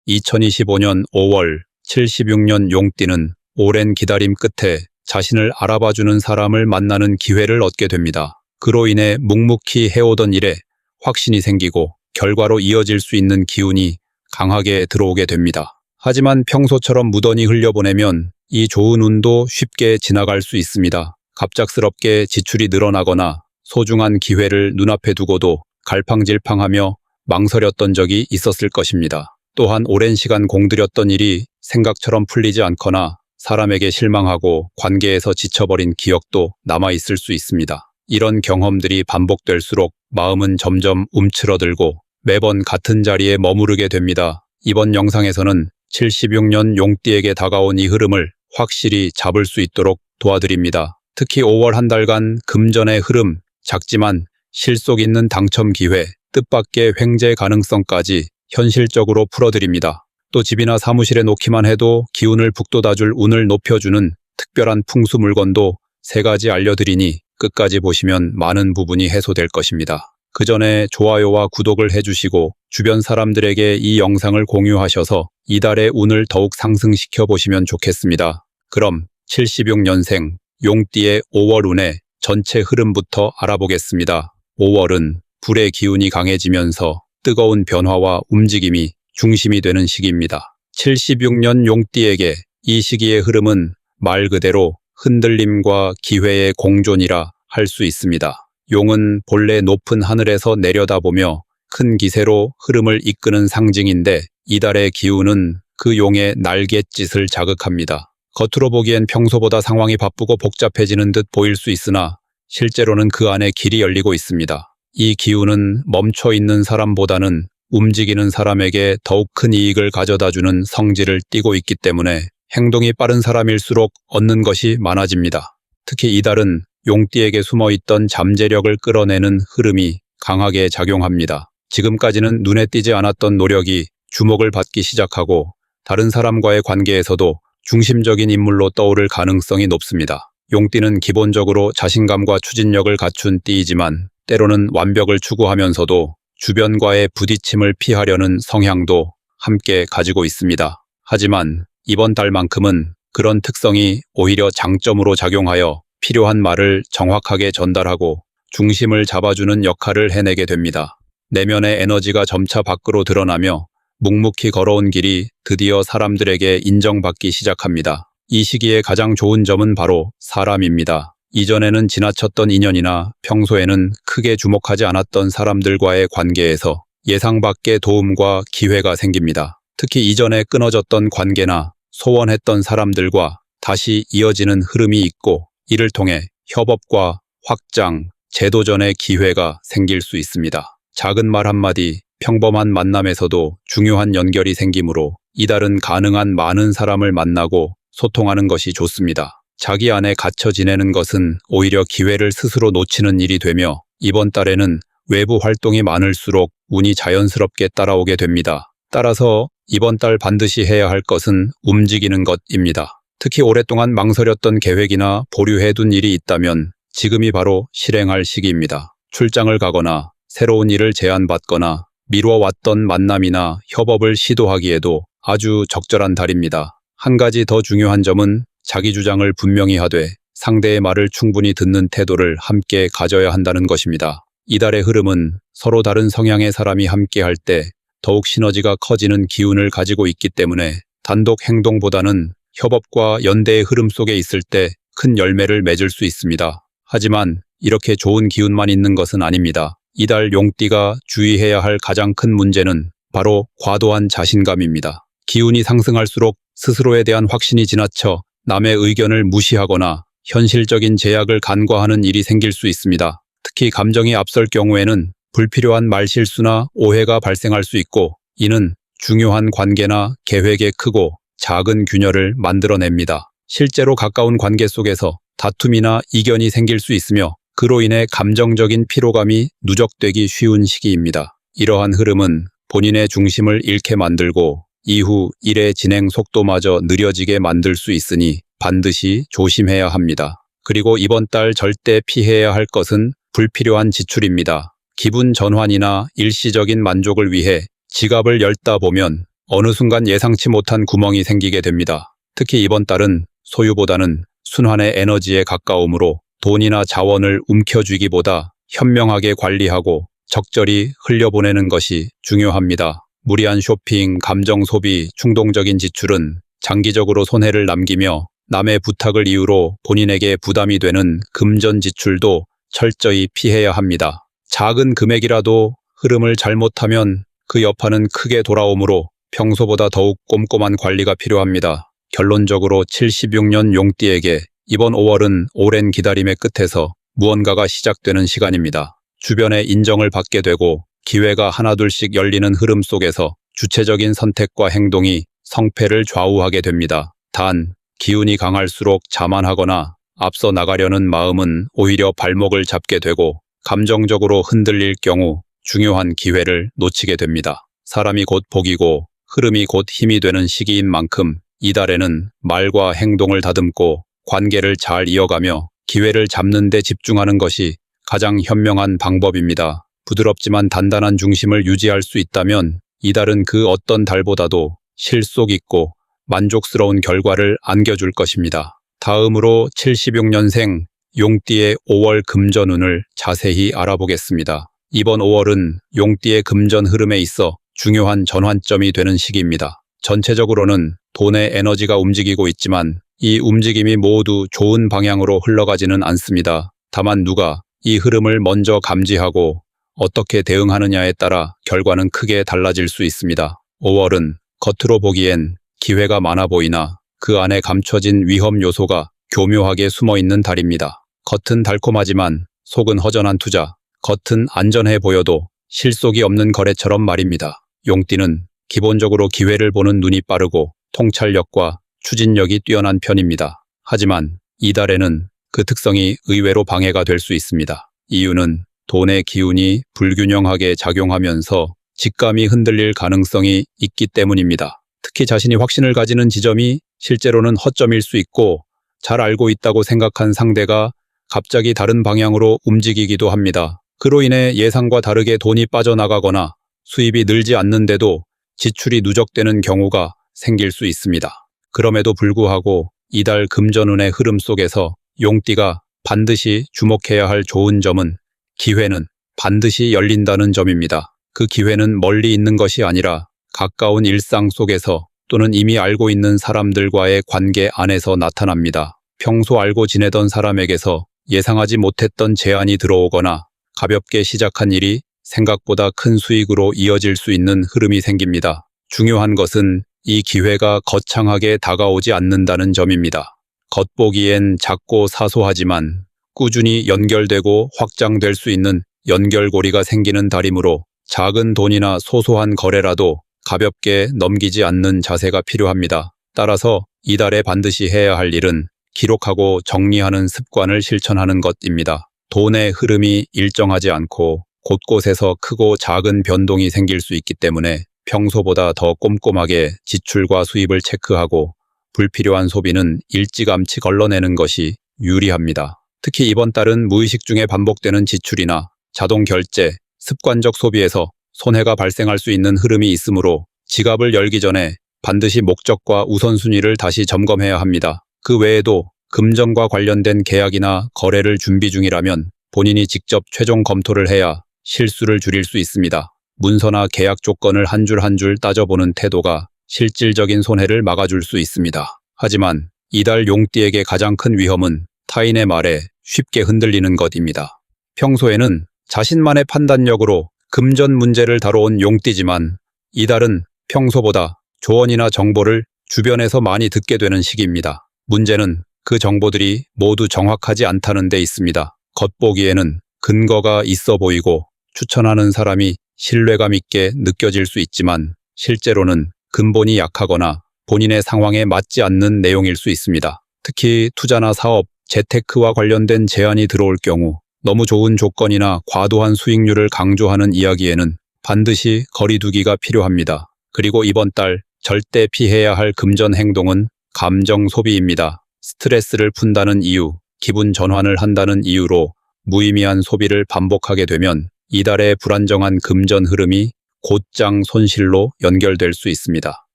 2025년 5월 76년 용띠는 오랜 기다림 끝에 자신을 알아봐주는 사람을 만나는 기회를 얻게 됩니다. 그로 인해 묵묵히 해오던 일에 확신이 생기고 결과로 이어질 수 있는 기운이 강하게 들어오게 됩니다. 하지만 평소처럼 무던히 흘려보내면 이 좋은 운도 쉽게 지나갈 수 있습니다. 갑작스럽게 지출이 늘어나거나 소중한 기회를 눈앞에 두고도 갈팡질팡하며 망설였던 적이 있었을 것입니다. 또한 오랜 시간 공들였던 일이 생각처럼 풀리지 않거나 사람에게 실망하고 관계에서 지쳐버린 기억도 남아있을 수 있습니다. 이런 경험들이 반복될수록 마음은 점점 움츠러들고 매번 같은 자리에 머무르게 됩니다. 이번 영상에서는 76년 용띠에게 다가온 이 흐름을 확실히 잡을 수 있도록 도와드립니다. 특히 5월 한 달간 금전의 흐름, 작지만 실속 있는 당첨 기회, 뜻밖의 횡재 가능성까지 현실적으로 풀어드립니다. 또 집이나 사무실에 놓기만 해도 기운을 북돋아줄 운을 높여주는 특별한 풍수 물건도 3가지 알려드리니 끝까지 보시면 많은 부분이 해소될 것입니다. 그 전에 좋아요와 구독을 해주시고 주변 사람들에게 이 영상을 공유하셔서 이달의 운을 더욱 상승시켜 보시면 좋겠습니다. 그럼 76년생 용띠의 5월 운의 전체 흐름부터 알아보겠습니다. 5월은 불의 기운이 강해지면서 뜨거운 변화와 움직임이 중심이 되는 시기입니다. 76년 용띠에게 이 시기의 흐름은 말 그대로 흔들림과 기회의 공존이라 할 수 있습니다. 용은 본래 높은 하늘에서 내려다보며 큰 기세로 흐름을 이끄는 상징인데 이달의 기운은 그 용의 날갯짓을 자극합니다. 겉으로 보기엔 평소보다 상황이 바쁘고 복잡해지는 듯 보일 수 있으나 실제로는 그 안에 길이 열리고 있습니다. 이 기운은 멈춰있는 사람보다는 움직이는 사람에게 더욱 큰 이익을 가져다주는 성질을 띠고 있기 때문에 행동이 빠른 사람일수록 얻는 것이 많아집니다. 특히 이달은 용띠에게 숨어있던 잠재력을 끌어내는 흐름이 강하게 작용합니다. 지금까지는 눈에 띄지 않았던 노력이 주목을 받기 시작하고 다른 사람과의 관계에서도 중심적인 인물로 떠오를 가능성이 높습니다. 용띠는 기본적으로 자신감과 추진력을 갖춘 띠이지만 때로는 완벽을 추구하면서도 주변과의 부딪힘을 피하려는 성향도 함께 가지고 있습니다. 하지만 이번 달만큼은 그런 특성이 오히려 장점으로 작용하여 필요한 말을 정확하게 전달하고 중심을 잡아주는 역할을 해내게 됩니다. 내면의 에너지가 점차 밖으로 드러나며 묵묵히 걸어온 길이 드디어 사람들에게 인정받기 시작합니다. 이 시기에 가장 좋은 점은 바로 사람입니다. 이전에는 지나쳤던 인연이나 평소에는 크게 주목하지 않았던 사람들과의 관계에서 예상 밖의 도움과 기회가 생깁니다. 특히 이전에 끊어졌던 관계나 소원했던 사람들과 다시 이어지는 흐름이 있고 이를 통해 협업과 확장, 재도전의 기회가 생길 수 있습니다. 작은 말 한마디, 평범한 만남에서도 중요한 연결이 생기므로 이달은 가능한 많은 사람을 만나고 소통하는 것이 좋습니다. 자기 안에 갇혀 지내는 것은 오히려 기회를 스스로 놓치는 일이 되며 이번 달에는 외부 활동이 많을수록 운이 자연스럽게 따라오게 됩니다. 따라서 이번 달 반드시 해야 할 것은 움직이는 것입니다. 특히 오랫동안 망설였던 계획이나 보류해둔 일이 있다면 지금이 바로 실행할 시기입니다. 출장을 가거나 새로운 일을 제안받거나 미뤄왔던 만남이나 협업을 시도하기에도 아주 적절한 달입니다. 한 가지 더 중요한 점은 자기 주장을 분명히 하되 상대의 말을 충분히 듣는 태도를 함께 가져야 한다는 것입니다. 이달의 흐름은 서로 다른 성향의 사람이 함께 할 때 더욱 시너지가 커지는 기운을 가지고 있기 때문에 단독 행동보다는 협업과 연대의 흐름 속에 있을 때 큰 열매를 맺을 수 있습니다. 하지만 이렇게 좋은 기운만 있는 것은 아닙니다. 이달 용띠가 주의해야 할 가장 큰 문제는 바로 과도한 자신감입니다. 기운이 상승할수록 스스로에 대한 확신이 지나쳐 남의 의견을 무시하거나 현실적인 제약을 간과하는 일이 생길 수 있습니다. 특히 감정이 앞설 경우에는 불필요한 말실수나 오해가 발생할 수 있고 이는 중요한 관계나 계획에 크고 작은 균열을 만들어냅니다. 실제로 가까운 관계 속에서 다툼이나 이견이 생길 수 있으며 그로 인해 감정적인 피로감이 누적되기 쉬운 시기입니다. 이러한 흐름은 본인의 중심을 잃게 만들고 이후 일의 진행 속도마저 느려지게 만들 수 있으니 반드시 조심해야 합니다. 그리고 이번 달 절대 피해야 할 것은 불필요한 지출입니다. 기분 전환이나 일시적인 만족을 위해 지갑을 열다 보면 어느 순간 예상치 못한 구멍이 생기게 됩니다. 특히 이번 달은 소유보다는 순환의 에너지에 가까우므로 돈이나 자원을 움켜쥐기보다 현명하게 관리하고 적절히 흘려보내는 것이 중요합니다. 무리한 쇼핑, 감정 소비, 충동적인 지출은 장기적으로 손해를 남기며 남의 부탁을 이유로 본인에게 부담이 되는 금전 지출도 철저히 피해야 합니다. 작은 금액이라도 흐름을 잘못하면 그 여파는 크게 돌아오므로 평소보다 더욱 꼼꼼한 관리가 필요합니다. 결론적으로 76년 용띠에게 이번 5월은 오랜 기다림의 끝에서 무언가가 시작되는 시간입니다. 주변의 인정을 받게 되고 기회가 하나둘씩 열리는 흐름 속에서 주체적인 선택과 행동이 성패를 좌우하게 됩니다. 단, 기운이 강할수록 자만하거나 앞서 나가려는 마음은 오히려 발목을 잡게 되고 감정적으로 흔들릴 경우 중요한 기회를 놓치게 됩니다. 사람이 곧 복이고 흐름이 곧 힘이 되는 시기인 만큼 이달에는 말과 행동을 다듬고 관계를 잘 이어가며 기회를 잡는 데 집중하는 것이 가장 현명한 방법입니다. 부드럽지만 단단한 중심을 유지할 수 있다면 이달은 그 어떤 달보다도 실속 있고 만족스러운 결과를 안겨줄 것입니다. 다음으로 76년생 용띠의 5월 금전운을 자세히 알아보겠습니다. 이번 5월은 용띠의 금전 흐름에 있어 중요한 전환점이 되는 시기입니다. 전체적으로는 돈의 에너지가 움직이고 있지만 이 움직임이 모두 좋은 방향으로 흘러가지는 않습니다. 다만 누가 이 흐름을 먼저 감지하고 어떻게 대응하느냐에 따라 결과는 크게 달라질 수 있습니다. 5월은 겉으로 보기엔 기회가 많아 보이나 그 안에 감춰진 위험 요소가 교묘하게 숨어있는 달입니다. 겉은 달콤하지만 속은 허전한 투자, 겉은 안전해 보여도 실속이 없는 거래처럼 말입니다. 용띠는 기본적으로 기회를 보는 눈이 빠르고 통찰력과 추진력이 뛰어난 편입니다. 하지만 이달에는 그 특성이 의외로 방해가 될 수 있습니다. 이유는 돈의 기운이 불균형하게 작용하면서 직감이 흔들릴 가능성이 있기 때문입니다. 특히 자신이 확신을 가지는 지점이 실제로는 허점일 수 있고 잘 알고 있다고 생각한 상대가 갑자기 다른 방향으로 움직이기도 합니다. 그로 인해 예상과 다르게 돈이 빠져나가거나 수입이 늘지 않는데도 지출이 누적되는 경우가 생길 수 있습니다. 그럼에도 불구하고 이달 금전운의 흐름 속에서 용띠가 반드시 주목해야 할 좋은 점은 기회는 반드시 열린다는 점입니다. 그 기회는 멀리 있는 것이 아니라 가까운 일상 속에서 또는 이미 알고 있는 사람들과의 관계 안에서 나타납니다. 평소 알고 지내던 사람에게서 예상하지 못했던 제안이 들어오거나 가볍게 시작한 일이 생각보다 큰 수익으로 이어질 수 있는 흐름이 생깁니다. 중요한 것은 이 기회가 거창하게 다가오지 않는다는 점입니다. 겉보기엔 작고 사소하지만 꾸준히 연결되고 확장될 수 있는 연결고리가 생기는 달이므로 작은 돈이나 소소한 거래라도 가볍게 넘기지 않는 자세가 필요합니다. 따라서 이달에 반드시 해야 할 일은 기록하고 정리하는 습관을 실천하는 것입니다. 돈의 흐름이 일정하지 않고 곳곳에서 크고 작은 변동이 생길 수 있기 때문에 평소보다 더 꼼꼼하게 지출과 수입을 체크하고 불필요한 소비는 일찌감치 걸러내는 것이 유리합니다. 특히 이번 달은 무의식 중에 반복되는 지출이나 자동 결제, 습관적 소비에서 손해가 발생할 수 있는 흐름이 있으므로 지갑을 열기 전에 반드시 목적과 우선순위를 다시 점검해야 합니다. 그 외에도 금전과 관련된 계약이나 거래를 준비 중이라면 본인이 직접 최종 검토를 해야 실수를 줄일 수 있습니다. 문서나 계약 조건을 한 줄 한 줄 따져보는 태도가 실질적인 손해를 막아줄 수 있습니다. 하지만 이달 용띠에게 가장 큰 위험은 타인의 말에 쉽게 흔들리는 것입니다. 평소에는 자신만의 판단력으로 금전 문제를 다뤄온 용띠지만 이달은 평소보다 조언이나 정보를 주변에서 많이 듣게 되는 시기입니다. 문제는 그 정보들이 모두 정확하지 않다는 데 있습니다. 겉보기에는 근거가 있어 보이고 추천하는 사람이 신뢰감 있게 느껴질 수 있지만 실제로는 근본이 약하거나 본인의 상황에 맞지 않는 내용일 수 있습니다. 특히 투자나 사업, 재테크와 관련된 제안이 들어올 경우 너무 좋은 조건이나 과도한 수익률을 강조하는 이야기에는 반드시 거리두기가 필요합니다. 그리고 이번 달 절대 피해야 할 금전 행동은 감정 소비입니다. 스트레스를 푼다는 이유, 기분 전환을 한다는 이유로 무의미한 소비를 반복하게 되면 이달의 불안정한 금전 흐름이 곧장 손실로 연결될 수 있습니다.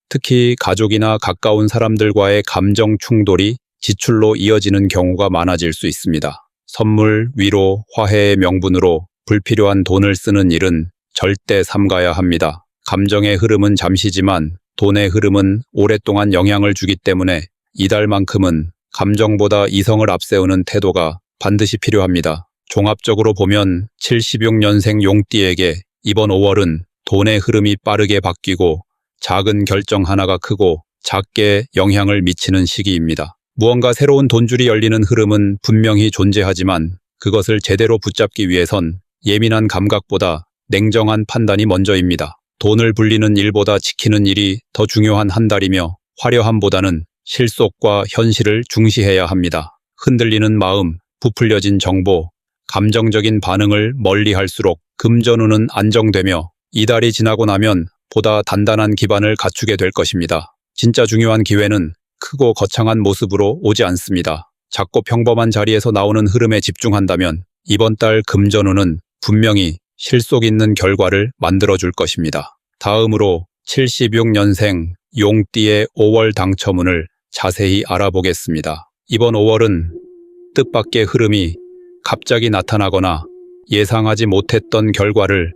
특히 가족이나 가까운 사람들과의 감정 충돌이 지출로 이어지는 경우가 많아질 수 있습니다. 선물, 위로, 화해의 명분으로 불필요한 돈을 쓰는 일은 절대 삼가야 합니다. 감정의 흐름은 잠시지만 돈의 흐름은 오랫동안 영향을 주기 때문에 이달만큼은 감정보다 이성을 앞세우는 태도가 반드시 필요합니다. 종합적으로 보면 76년생 용띠에게 이번 5월은 돈의 흐름이 빠르게 바뀌고 작은 결정 하나가 크고 작게 영향을 미치는 시기입니다. 무언가 새로운 돈줄이 열리는 흐름은 분명히 존재하지만 그것을 제대로 붙잡기 위해선 예민한 감각보다 냉정한 판단이 먼저입니다. 돈을 불리는 일보다 지키는 일이 더 중요한 한 달이며 화려함보다는 실속과 현실을 중시해야 합니다. 흔들리는 마음, 부풀려진 정보, 감정적인 반응을 멀리할수록 금전운은 안정되며 이달이 지나고 나면 보다 단단한 기반을 갖추게 될 것입니다. 진짜 중요한 기회는 크고 거창한 모습으로 오지 않습니다. 작고 평범한 자리에서 나오는 흐름에 집중한다면 이번 달 금전운은 분명히 실속 있는 결과를 만들어줄 것입니다. 다음으로 76년생 용띠의 5월 당첨운을 자세히 알아보겠습니다. 이번 5월은 뜻밖의 흐름이 갑자기 나타나거나 예상하지 못했던 결과를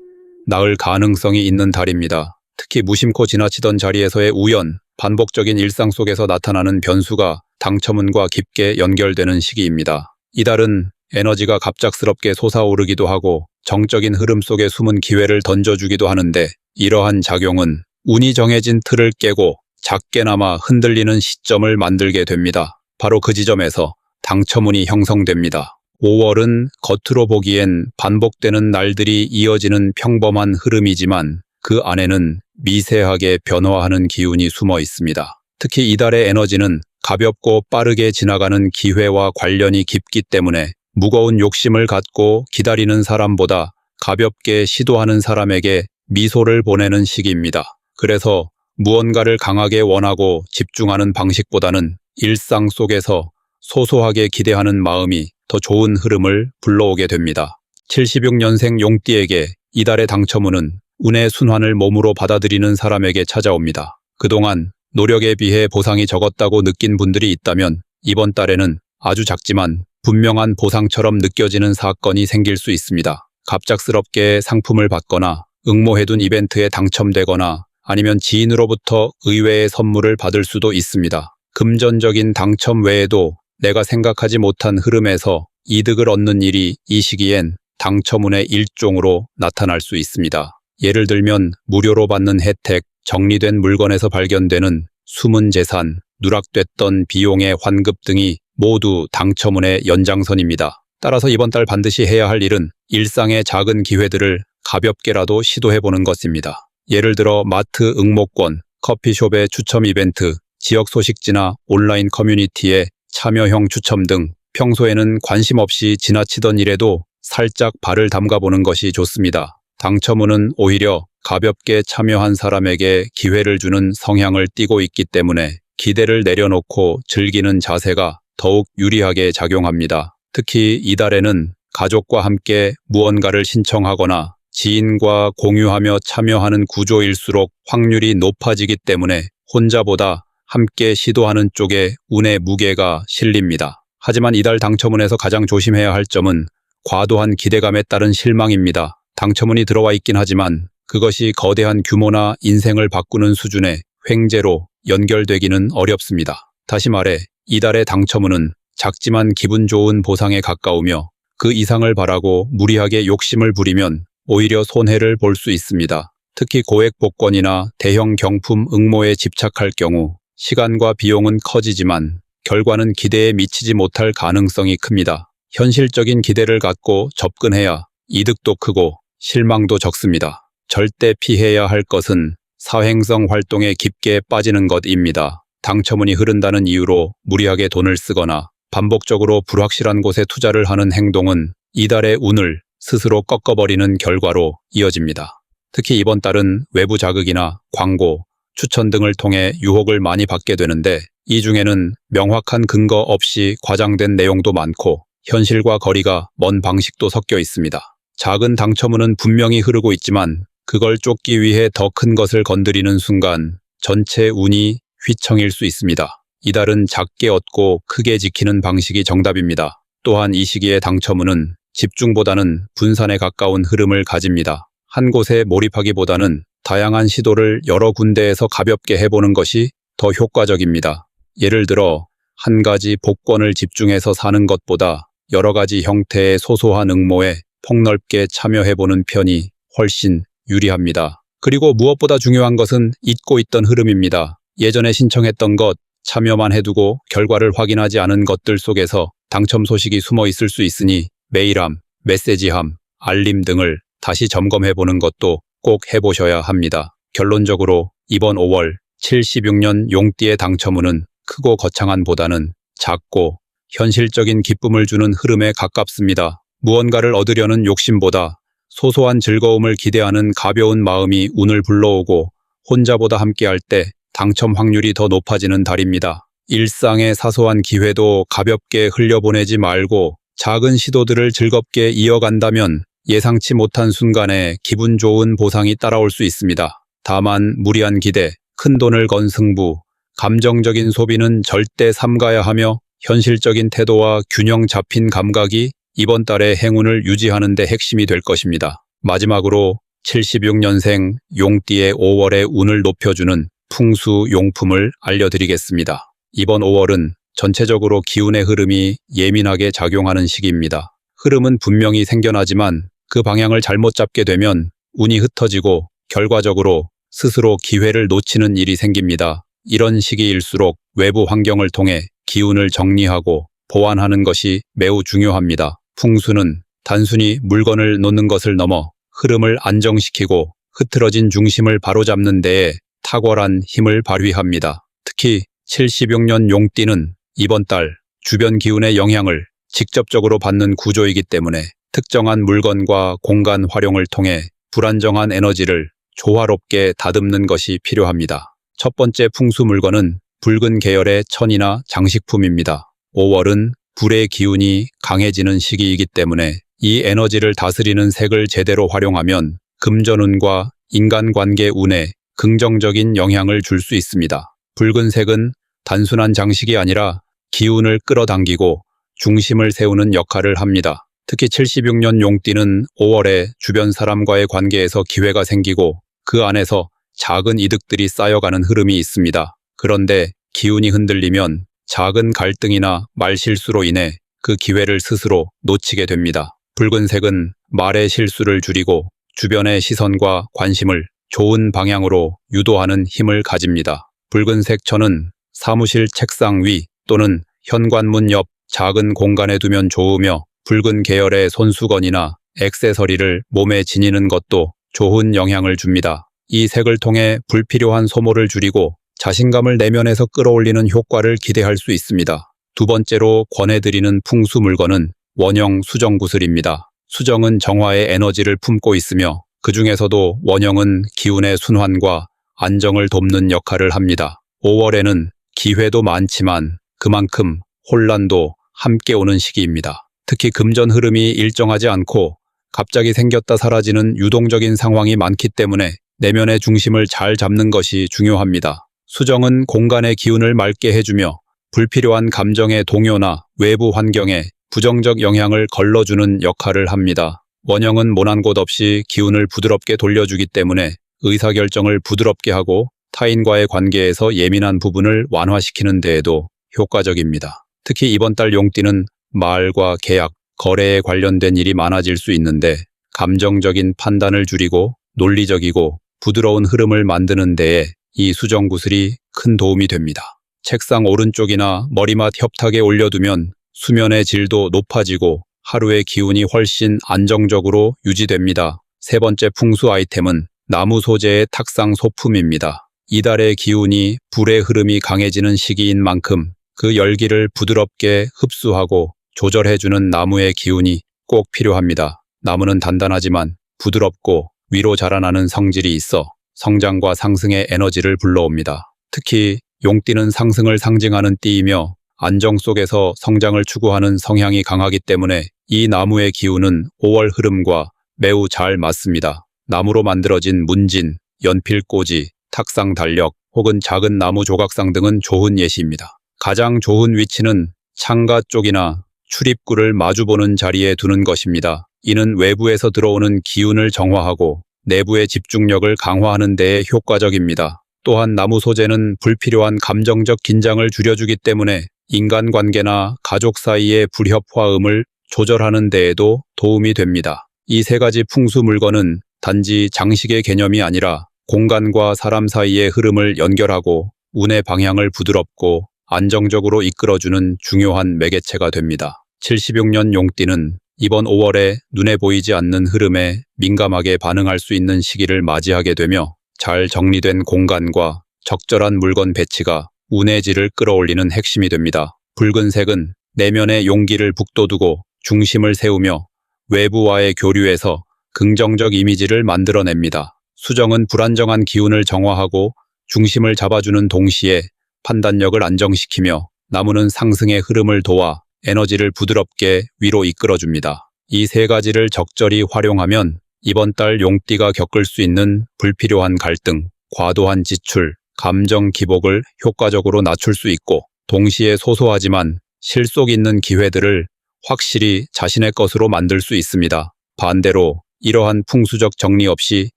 낳을 가능성이 있는 달입니다. 특히 무심코 지나치던 자리에서의 우연, 반복적인 일상 속에서 나타나는 변수가 당첨운과 깊게 연결되는 시기입니다. 이달은 에너지가 갑작스럽게 솟아오르기도 하고 정적인 흐름 속에 숨은 기회를 던져주기도 하는데 이러한 작용은 운이 정해진 틀을 깨고 작게나마 흔들리는 시점을 만들게 됩니다. 바로 그 지점에서 당첨운이 형성됩니다. 5월은 겉으로 보기엔 반복되는 날들이 이어지는 평범한 흐름이지만 그 안에는 미세하게 변화하는 기운이 숨어 있습니다. 특히 이달의 에너지는 가볍고 빠르게 지나가는 기회와 관련이 깊기 때문에 무거운 욕심을 갖고 기다리는 사람보다 가볍게 시도하는 사람에게 미소를 보내는 시기입니다. 그래서 무언가를 강하게 원하고 집중하는 방식보다는 일상 속에서 소소하게 기대하는 마음이 더 좋은 흐름을 불러오게 됩니다. 76년생 용띠에게 이달의 당첨운은 운의 순환을 몸으로 받아들이는 사람에게 찾아옵니다. 그동안 노력에 비해 보상이 적었다고 느낀 분들이 있다면 이번 달에는 아주 작지만 분명한 보상처럼 느껴지는 사건이 생길 수 있습니다. 갑작스럽게 상품을 받거나 응모해둔 이벤트에 당첨되거나 아니면 지인으로부터 의외의 선물을 받을 수도 있습니다. 금전적인 당첨 외에도 내가 생각하지 못한 흐름에서 이득을 얻는 일이 이 시기엔 당첨운의 일종으로 나타날 수 있습니다. 예를 들면 무료로 받는 혜택, 정리된 물건에서 발견되는 숨은 재산, 누락됐던 비용의 환급 등이 모두 당첨운의 연장선입니다. 따라서 이번 달 반드시 해야 할 일은 일상의 작은 기회들을 가볍게라도 시도해보는 것입니다. 예를 들어 마트 응모권, 커피숍의 추첨 이벤트, 지역 소식지나 온라인 커뮤니티의 참여형 추첨 등 평소에는 관심 없이 지나치던 일에도 살짝 발을 담가보는 것이 좋습니다. 당첨운은 오히려 가볍게 참여한 사람에게 기회를 주는 성향을 띠고 있기 때문에 기대를 내려놓고 즐기는 자세가 더욱 유리하게 작용합니다. 특히 이달에는 가족과 함께 무언가를 신청하거나 지인과 공유하며 참여하는 구조일수록 확률이 높아지기 때문에 혼자보다 함께 시도하는 쪽에 운의 무게가 실립니다. 하지만 이달 당첨운에서 가장 조심해야 할 점은 과도한 기대감에 따른 실망입니다. 당첨운이 들어와 있긴 하지만 그것이 거대한 규모나 인생을 바꾸는 수준의 횡재로 연결되기는 어렵습니다. 다시 말해 이달의 당첨운은 작지만 기분 좋은 보상에 가까우며 그 이상을 바라고 무리하게 욕심을 부리면 오히려 손해를 볼 수 있습니다. 특히 고액 복권이나 대형 경품 응모에 집착할 경우 시간과 비용은 커지지만 결과는 기대에 미치지 못할 가능성이 큽니다. 현실적인 기대를 갖고 접근해야 이득도 크고 실망도 적습니다. 절대 피해야 할 것은 사행성 활동에 깊게 빠지는 것입니다. 당첨운이 흐른다는 이유로 무리하게 돈을 쓰거나 반복적으로 불확실한 곳에 투자를 하는 행동은 이달의 운을 스스로 꺾어버리는 결과로 이어집니다. 특히 이번 달은 외부 자극이나 광고, 추천 등을 통해 유혹을 많이 받게 되는데 이 중에는 명확한 근거 없이 과장된 내용도 많고 현실과 거리가 먼 방식도 섞여 있습니다. 작은 당첨운은 분명히 흐르고 있지만 그걸 쫓기 위해 더 큰 것을 건드리는 순간 전체 운이 휘청일 수 있습니다. 이달은 작게 얻고 크게 지키는 방식이 정답입니다. 또한 이 시기의 당첨운은 집중보다는 분산에 가까운 흐름을 가집니다. 한 곳에 몰입하기보다는 다양한 시도를 여러 군데에서 가볍게 해보는 것이 더 효과적입니다. 예를 들어 한 가지 복권을 집중해서 사는 것보다 여러 가지 형태의 소소한 응모에 폭넓게 참여해보는 편이 훨씬 유리합니다. 그리고 무엇보다 중요한 것은 잊고 있던 흐름입니다. 예전에 신청했던 것, 참여만 해두고 결과를 확인하지 않은 것들 속에서 당첨 소식이 숨어 있을 수 있으니 메일함, 메시지함, 알림 등을 다시 점검해보는 것도 꼭 해보셔야 합니다. 결론적으로 이번 5월 76년 용띠의 당첨운은 크고 거창한 보다는 작고 현실적인 기쁨을 주는 흐름에 가깝습니다. 무언가를 얻으려는 욕심보다 소소한 즐거움을 기대하는 가벼운 마음이 운을 불러오고 혼자보다 함께할 때 당첨 확률이 더 높아지는 달입니다. 일상의 사소한 기회도 가볍게 흘려보내지 말고 작은 시도들을 즐겁게 이어간다면 예상치 못한 순간에 기분 좋은 보상이 따라올 수 있습니다. 다만 무리한 기대, 큰 돈을 건 승부, 감정적인 소비는 절대 삼가야 하며 현실적인 태도와 균형 잡힌 감각이 이번 달의 행운을 유지하는 데 핵심이 될 것입니다. 마지막으로 76년생 용띠의 5월의 운을 높여주는 풍수 용품을 알려드리겠습니다. 이번 5월은 전체적으로 기운의 흐름이 예민하게 작용하는 시기입니다. 흐름은 분명히 생겨나지만 그 방향을 잘못 잡게 되면 운이 흩어지고 결과적으로 스스로 기회를 놓치는 일이 생깁니다. 이런 시기일수록 외부 환경을 통해 기운을 정리하고 보완하는 것이 매우 중요합니다. 풍수는 단순히 물건을 놓는 것을 넘어 흐름을 안정시키고 흐트러진 중심을 바로잡는 데에 탁월한 힘을 발휘합니다. 특히 76년 용띠는 이번 달 주변 기운의 영향을 직접적으로 받는 구조이기 때문에 특정한 물건과 공간 활용을 통해 불안정한 에너지를 조화롭게 다듬는 것이 필요합니다. 첫 번째 풍수 물건은 붉은 계열의 천이나 장식품입니다. 5월은 불의 기운이 강해지는 시기이기 때문에 이 에너지를 다스리는 색을 제대로 활용하면 금전운과 인간관계 운에 긍정적인 영향을 줄 수 있습니다. 붉은색은 단순한 장식이 아니라 기운을 끌어당기고 중심을 세우는 역할을 합니다. 특히 76년 용띠는 5월에 주변 사람과의 관계에서 기회가 생기고 그 안에서 작은 이득들이 쌓여가는 흐름이 있습니다. 그런데 기운이 흔들리면 작은 갈등이나 말실수로 인해 그 기회를 스스로 놓치게 됩니다. 붉은색은 말의 실수를 줄이고 주변의 시선과 관심을 좋은 방향으로 유도하는 힘을 가집니다. 붉은색 천은 사무실 책상 위 또는 현관문 옆 작은 공간에 두면 좋으며 붉은 계열의 손수건이나 액세서리를 몸에 지니는 것도 좋은 영향을 줍니다. 이 색을 통해 불필요한 소모를 줄이고 자신감을 내면에서 끌어올리는 효과를 기대할 수 있습니다. 두 번째로 권해드리는 풍수 물건은 원형 수정구슬입니다. 수정은 정화의 에너지를 품고 있으며 그 중에서도 원형은 기운의 순환과 안정을 돕는 역할을 합니다. 5월에는 기회도 많지만 그만큼 혼란도 함께 오는 시기입니다. 특히 금전 흐름이 일정하지 않고 갑자기 생겼다 사라지는 유동적인 상황이 많기 때문에 내면의 중심을 잘 잡는 것이 중요합니다. 수정은 공간의 기운을 맑게 해주며 불필요한 감정의 동요나 외부 환경에 부정적 영향을 걸러주는 역할을 합니다. 원형은 모난 곳 없이 기운을 부드럽게 돌려주기 때문에 의사결정을 부드럽게 하고 타인과의 관계에서 예민한 부분을 완화시키는 데에도 효과적입니다. 특히 이번 달 용띠는 말과 계약, 거래에 관련된 일이 많아질 수 있는데 감정적인 판단을 줄이고 논리적이고 부드러운 흐름을 만드는 데에 이 수정구슬이 큰 도움이 됩니다. 책상 오른쪽이나 머리맡 협탁에 올려두면 수면의 질도 높아지고 하루의 기운이 훨씬 안정적으로 유지됩니다. 세 번째 풍수 아이템은 나무 소재의 탁상 소품입니다. 이달의 기운이 불의 흐름이 강해지는 시기인 만큼 그 열기를 부드럽게 흡수하고 조절해주는 나무의 기운이 꼭 필요합니다. 나무는 단단하지만 부드럽고 위로 자라나는 성질이 있어 성장과 상승의 에너지를 불러옵니다. 특히 용띠는 상승을 상징하는 띠이며 안정 속에서 성장을 추구하는 성향이 강하기 때문에 이 나무의 기운은 5월 흐름과 매우 잘 맞습니다. 나무로 만들어진 문진, 연필꽂이, 탁상 달력, 혹은 작은 나무 조각상 등은 좋은 예시입니다. 가장 좋은 위치는 창가 쪽이나 출입구를 마주보는 자리에 두는 것입니다. 이는 외부에서 들어오는 기운을 정화하고 내부의 집중력을 강화하는 데에 효과적입니다. 또한 나무 소재는 불필요한 감정적 긴장을 줄여주기 때문에 인간관계나 가족 사이의 불협화음을 조절하는 데에도 도움이 됩니다. 이 세 가지 풍수 물건은 단지 장식의 개념이 아니라 공간과 사람 사이의 흐름을 연결하고 운의 방향을 부드럽고 안정적으로 이끌어주는 중요한 매개체가 됩니다. 76년 용띠는 이번 5월에 눈에 보이지 않는 흐름에 민감하게 반응할 수 있는 시기를 맞이하게 되며 잘 정리된 공간과 적절한 물건 배치가 운의 질을 끌어올리는 핵심이 됩니다. 붉은색은 내면의 용기를 북돋우고 중심을 세우며 외부와의 교류에서 긍정적 이미지를 만들어냅니다. 수정은 불안정한 기운을 정화하고 중심을 잡아주는 동시에 판단력을 안정시키며 나무는 상승의 흐름을 도와 에너지를 부드럽게 위로 이끌어줍니다. 이 세 가지를 적절히 활용하면 이번 달 용띠가 겪을 수 있는 불필요한 갈등, 과도한 지출, 감정 기복을 효과적으로 낮출 수 있고 동시에 소소하지만 실속 있는 기회들을 확실히 자신의 것으로 만들 수 있습니다. 반대로 이러한 풍수적 정리 없이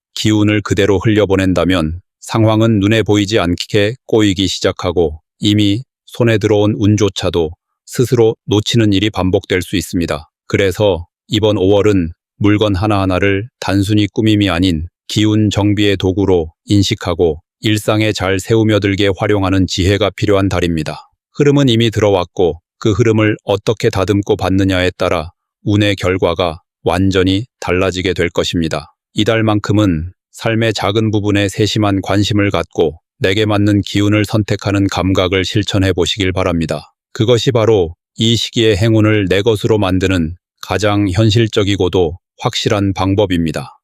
기운을 그대로 흘려보낸다면 상황은 눈에 보이지 않게 꼬이기 시작하고 이미 손에 들어온 운조차도 스스로 놓치는 일이 반복될 수 있습니다. 그래서 이번 5월은 물건 하나하나를 단순히 꾸밈이 아닌 기운 정비의 도구로 인식하고 일상에 잘 세우며들게 활용하는 지혜가 필요한 달입니다. 흐름은 이미 들어왔고 그 흐름을 어떻게 다듬고 받느냐에 따라 운의 결과가 완전히 달라지게 될 것입니다. 이달만큼은 삶의 작은 부분에 세심한 관심을 갖고 내게 맞는 기운을 선택하는 감각을 실천해 보시길 바랍니다. 그것이 바로 이 시기의 행운을 내 것으로 만드는 가장 현실적이고도 확실한 방법입니다.